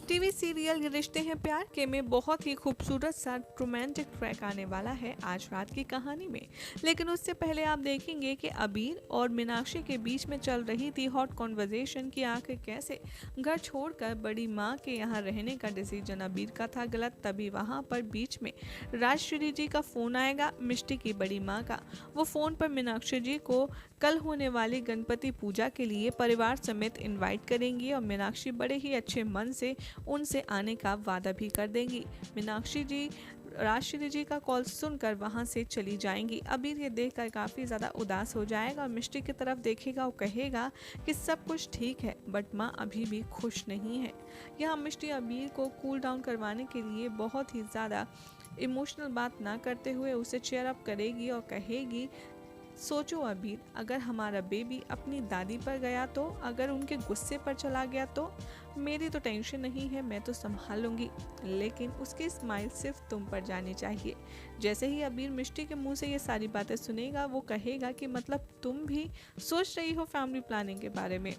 TV serial रिश्ते हैं प्यार के में बहुत ही खूबसूरत सा रोमांटिक ट्रैक आने वाला है आज रात की कहानी में। लेकिन उससे पहले आप देखेंगे कि अबीर और मीनाक्षी के बीच में चल रही थी हॉट कॉन्वर्जेशन की आखिर कैसे घर छोड़कर बड़ी माँ के यहाँ रहने का डिसीजन अबीर का था गलत। तभी वहाँ पर बीच में राजश्री जी का फोन आएगा, मिष्टी की बड़ी माँ का। वो फोन पर मीनाक्षी जी को कल होने वाली गणपति पूजा के लिए परिवार समेत इनवाइट करेंगी और मीनाक्षी बड़े ही अच्छे मन से उनसे आने का वादा भी कर देंगी। मीनाक्षी जी राजश्री जी का कॉल सुनकर वहां से चली जाएंगी। अबीर ये देखकर काफ़ी ज़्यादा उदास हो जाएगा और मिष्टी की तरफ देखेगा और कहेगा कि सब कुछ ठीक है बट माँ अभी भी खुश नहीं है। यहाँ मिष्टी अबीर को कूल डाउन करवाने के लिए बहुत ही ज़्यादा इमोशनल बात ना करते हुए उसे चेयर अप करेगी और कहेगी, सोचो अबीर, अगर हमारा बेबी अपनी दादी पर गया तो, अगर उनके गुस्से पर चला गया तो, मेरी तो टेंशन नहीं है, मैं तो संभाल लूंगी, लेकिन उसकी स्माइल सिर्फ तुम पर जानी चाहिए। जैसे ही अबीर मिष्टी के मुंह से ये सारी बातें सुनेगा वो कहेगा कि मतलब तुम भी सोच रही हो फैमिली प्लानिंग के बारे में।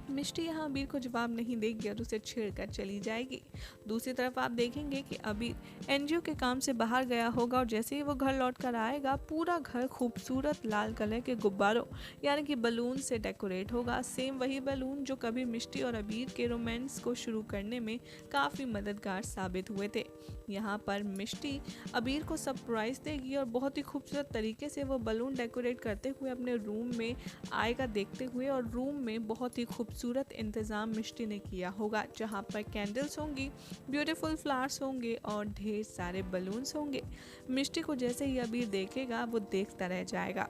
मिष्टी यहाँ अबीर को जवाब नहीं देगी और उसे छेड़कर चली जाएगी। दूसरी तरफ आप देखेंगे कि अबीर एनजीओ के काम से बाहर गया होगा और जैसे ही वो घर लौट कर आएगा पूरा घर खूबसूरत लाल कलर के गुब्बारों यानी कि बलून से डेकोरेट होगा। सेम वही बलून जो कभी मिष्टी और अबीर के रोमांस को शुरू करने में काफ़ी मददगार साबित हुए थे। यहाँ पर मिष्टी अबीर को सरप्राइज देगी और बहुत ही खूबसूरत तरीके से वो बलून डेकोरेट करते हुए अपने रूम में आएगा देखते हुए, और रूम में बहुत ही खूबसूरत इंतज़ाम मिष्टी ने किया होगा जहाँ पर कैंडल्स होंगी, ब्यूटीफुल फ्लावर्स होंगे और ढेर सारे बलून्स होंगे। मिष्टी को जैसे ही अबीर देखेगा वो देखता रह जाएगा।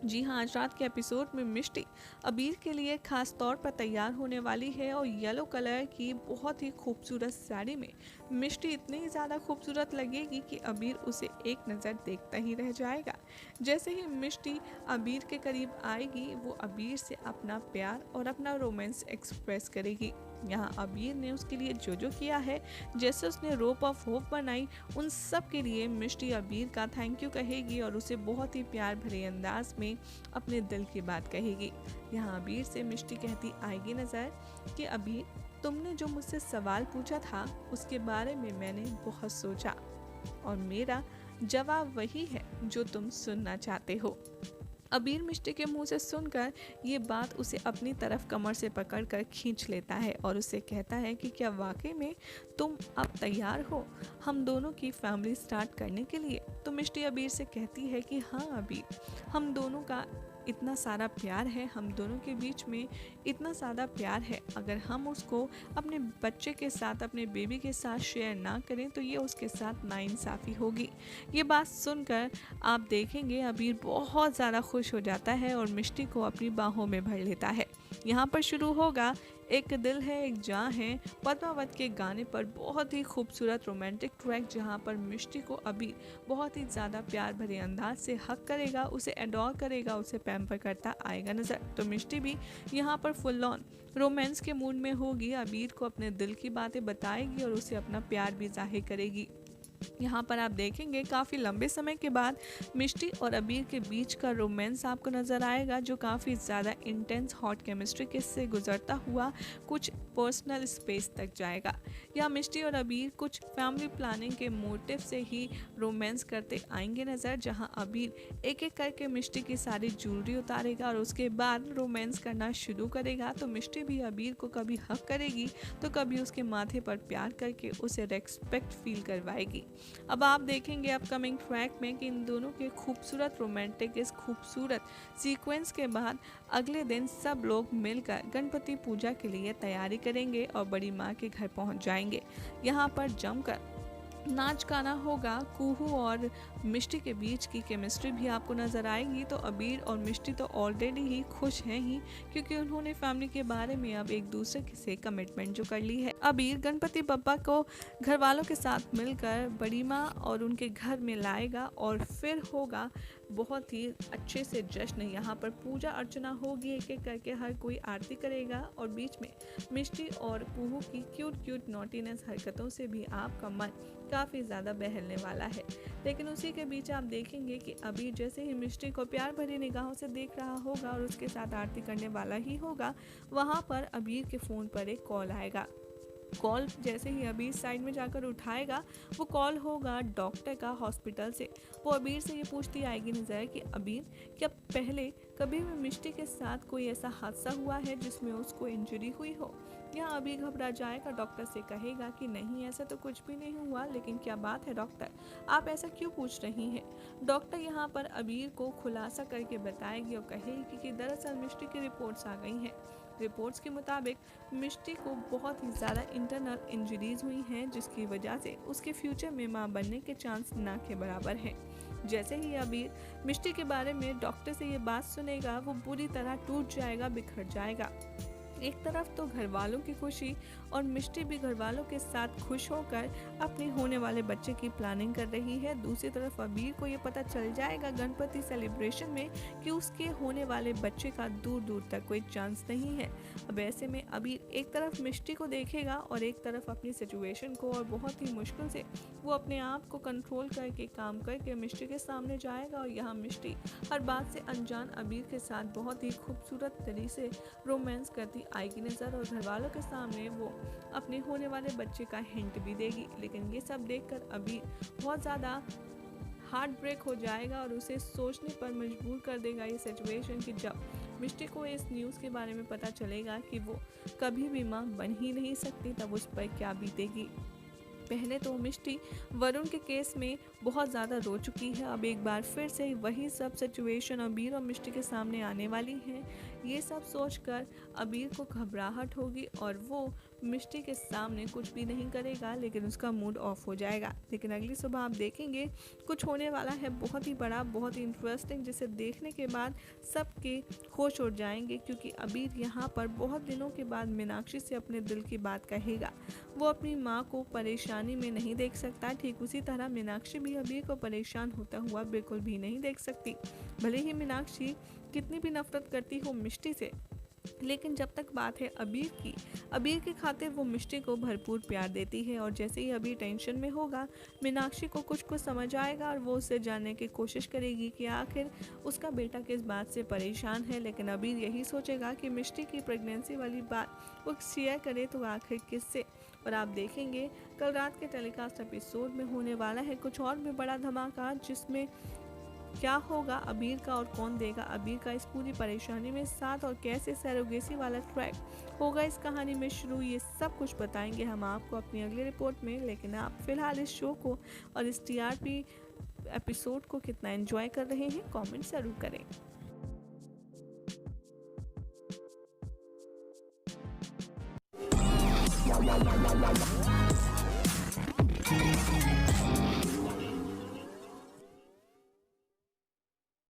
जी हाँ, आज रात के एपिसोड में मिष्टी अबीर के लिए खास तौर पर तैयार होने वाली है और येलो कलर की बहुत ही खूबसूरत साड़ी में मिष्टी इतनी ज़्यादा खूबसूरत लगेगी कि अबीर उसे एक नज़र देखता ही रह जाएगा। जैसे ही मिष्टी अबीर के करीब आएगी वो अबीर से अपना प्यार और अपना रोमांस एक्सप्रेस करेगी। यहाँ अबीर ने उसके लिए जो जो किया है, जैसे उसने रोप ऑफ होप बनाई, उन सब के लिए मिष्टी अबीर का थैंक यू कहेगी और उसे बहुत ही प्यार भरे अंदाज में अपने दिल की बात कहेगी। यहाँ अबीर से मिष्टी कहती आएगी नज़र कि अबीर, तुमने जो मुझसे सवाल पूछा था उसके बारे में मैंने बहुत सोचा और मेरा जवाब वही है जो तुम सुनना चाहते हो। अबीर मिष्टी के मुंह से सुनकर ये बात उसे अपनी तरफ कमर से पकड़कर खींच लेता है और उसे कहता है कि क्या वाकई में तुम अब तैयार हो हम दोनों की फैमिली स्टार्ट करने के लिए। तो मिष्टी अबीर से कहती है कि हाँ अबीर, हम दोनों का इतना सारा प्यार है, हम दोनों के बीच में इतना ज़्यादा प्यार है, अगर हम उसको अपने बच्चे के साथ, अपने बेबी के साथ शेयर ना करें तो ये उसके साथ नाइंसाफ़ी होगी। ये बात सुनकर आप देखेंगे अबीर बहुत ज़्यादा खुश हो जाता है और मिष्टी को अपनी बाहों में भर लेता है। यहाँ पर शुरू होगा एक दिल है एक जान है पद्मावत के गाने पर बहुत ही खूबसूरत रोमांटिक ट्रैक, जहाँ पर मिष्टी को अबीर बहुत ही ज़्यादा प्यार भरे अंदाज से हक करेगा, उसे एडोर करेगा, उसे पैम्पर करता आएगा नज़र। तो मिष्टी भी यहाँ पर फुल ऑन रोमांस के मूड में होगी, अबीर को अपने दिल की बातें बताएगी और उसे अपना प्यार भी जाहिर करेगी। यहाँ पर आप देखेंगे काफ़ी लंबे समय के बाद मिष्टी और अबीर के बीच का रोमांस आपको नज़र आएगा जो काफ़ी ज़्यादा इंटेंस हॉट केमिस्ट्री के से गुजरता हुआ कुछ पर्सनल स्पेस तक जाएगा। या मिष्टी और अबीर कुछ फैमिली प्लानिंग के मोटिव से ही रोमांस करते आएंगे नज़र, जहाँ अबीर एक एक करके मिष्टी की सारी ज्वेलरी उतारेगा और उसके बाद रोमांस करना शुरू करेगा। तो मिष्टी भी अबीर को कभी हक करेगी तो कभी उसके माथे पर प्यार करके उसे रेस्पेक्ट फील करवाएगी। अब आप देखेंगे अपकमिंग ट्रैक में कि इन दोनों के खूबसूरत रोमांटिक इस खूबसूरत सीक्वेंस के बाद अगले दिन सब लोग मिलकर गणपति पूजा के लिए तैयारी करेंगे और बड़ी माँ के घर पहुंच जाएंगे। यहाँ पर जमकर नाच गाना होगा, कुहू और मिष्टी के बीच की केमिस्ट्री भी आपको नज़र आएगी। तो अबीर और मिष्टी तो ऑलरेडी ही खुश हैं ही क्योंकि उन्होंने फैमिली के बारे में अब एक दूसरे से कमिटमेंट जो कर ली है। अबीर गणपति बप्पा को घर वालों के साथ मिलकर बड़ी माँ और उनके घर में लाएगा और फिर होगा बहुत ही अच्छे से जश्न यहाँ पर पूजा अर्चना होगी, एक एक करके हर कोई आरती करेगा और बीच में मिष्टी और कुहू की क्यूट क्यूट नॉटीनेस हरकतों से भी आपका मन काफ़ी ज़्यादा बहलने वाला है। लेकिन उसी के बीच आप देखेंगे कि अबीर जैसे ही मिष्टी को प्यार भरी निगाहों से देख रहा होगा और उसके साथ आरती करने वाला ही होगा, वहाँ पर अबीर के फ़ोन पर एक कॉल आएगा। कॉल जैसे ही अबीर साइड में जाकर उठाएगा, वो कॉल होगा डॉक्टर का हॉस्पिटल से। वो अबीर से ये पूछती आएगी नज़र कि अबीर, क्या पहले कभी भी मिष्टी के साथ कोई ऐसा हादसा हुआ है जिसमें उसको इंजरी हुई हो? यहाँ अबीर घबरा जाएगा, डॉक्टर से कहेगा कि नहीं ऐसा तो कुछ भी नहीं हुआ, लेकिन क्या बात है डॉक्टर, आप ऐसा क्यों पूछ रही हैं? डॉक्टर यहाँ पर अबीर को खुलासा करके बताएगी और कहेगी कि दरअसल मिष्टी की रिपोर्ट्स आ गई हैं। रिपोर्ट्स के मुताबिक मिष्टी को बहुत ही ज़्यादा इंटरनल इंजरीज हुई हैं, जिसकी वजह से उसके फ्यूचर में मां बनने के चांस ना के बराबर हैं। जैसे ही अबीर मिष्टी के बारे में डॉक्टर से ये बात सुनेगा, वो बुरी तरह टूट जाएगा, बिखर जाएगा। एक तरफ तो घर वालों की खुशी और मिष्टी भी घर वालों के साथ खुश होकर अपने होने वाले बच्चे की प्लानिंग कर रही है। दूसरी तरफ अबीर को ये पता चल जाएगा गणपति सेलिब्रेशन में कि उसके होने वाले बच्चे का दूर दूर तक कोई चांस नहीं है। अब ऐसे में अबीर एक तरफ मिष्टी को देखेगा और एक तरफ अपनी सिचुएशन को, और बहुत ही मुश्किल से वो अपने आप को कंट्रोल करके काम करके मिष्टी के सामने जाएगा। और यहाँ मिष्टी हर बात से अनजान अबीर के साथ बहुत ही खूबसूरत तरीके से रोमांस करती आएगी नजर, और घर वालों के सामने वो अपने होने वाले बच्चे का हिंट भी देगी। लेकिन ये सब देखकर अबीर बहुत ज़्यादा हार्ट ब्रेक हो जाएगा और उसे सोचने पर मजबूर कर देगा ये सिचुएशन कि जब मिष्टी को इस न्यूज़ के बारे में पता चलेगा कि वो कभी भी मां बन ही नहीं सकती, तब उस पर क्या बीतेगी। पहले तो मिष्टी वरुण के केस में बहुत ज़्यादा रो चुकी है, अब एक बार फिर से वही सब सिचुएशन अबीर और मिष्टी के सामने आने वाली है। ये सब सोचकर अबीर को घबराहट होगी और वो मिष्टी के सामने कुछ भी नहीं करेगा, लेकिन उसका मूड ऑफ हो जाएगा। लेकिन अगली सुबह आप देखेंगे कुछ होने वाला है बहुत ही बड़ा, बहुत ही इंटरेस्टिंग, जिसे देखने के बाद सबके होश उड़ जाएंगे, क्योंकि अबीर यहाँ पर बहुत दिनों के बाद मीनाक्षी से अपने दिल की बात कहेगा। वो अपनी माँ को परेशानी में नहीं देख सकता, ठीक उसी तरह मीनाक्षी भी अबीर को परेशान होता हुआ बिल्कुल भी नहीं देख सकती। भले ही मीनाक्षी कितनी भी नफरत करती हो मिष्टी से, लेकिन जब तक बात है अबीर की खातिर वो मिष्टी को भरपूर प्यार देती है। और जैसे ही अबीर टेंशन में होगा, मीनाक्षी को कुछ समझ आएगा और वो उससे जानने की कोशिश करेगी कि आखिर उसका बेटा किस बात से परेशान है। लेकिन अबीर यही सोचेगा कि मिष्टी की प्रेगनेंसी वाली बात वो शेयर करे तो आखिर किससे। और आप देखेंगे कल रात के टेलीकास्ट एपिसोड में होने वाला है कुछ और भी बड़ा धमाका, जिसमें क्या होगा अबीर का और कौन देगा अबीर का इस पूरी परेशानी में साथ, और कैसे सरोगेसी वाला ट्रैक होगा इस कहानी में शुरू, ये सब कुछ बताएंगे हम आपको अपनी अगली रिपोर्ट में। लेकिन आप फिलहाल इस शो को और इस टीआरपी एपिसोड को कितना एंजॉय कर रहे हैं, कमेंट जरूर करें।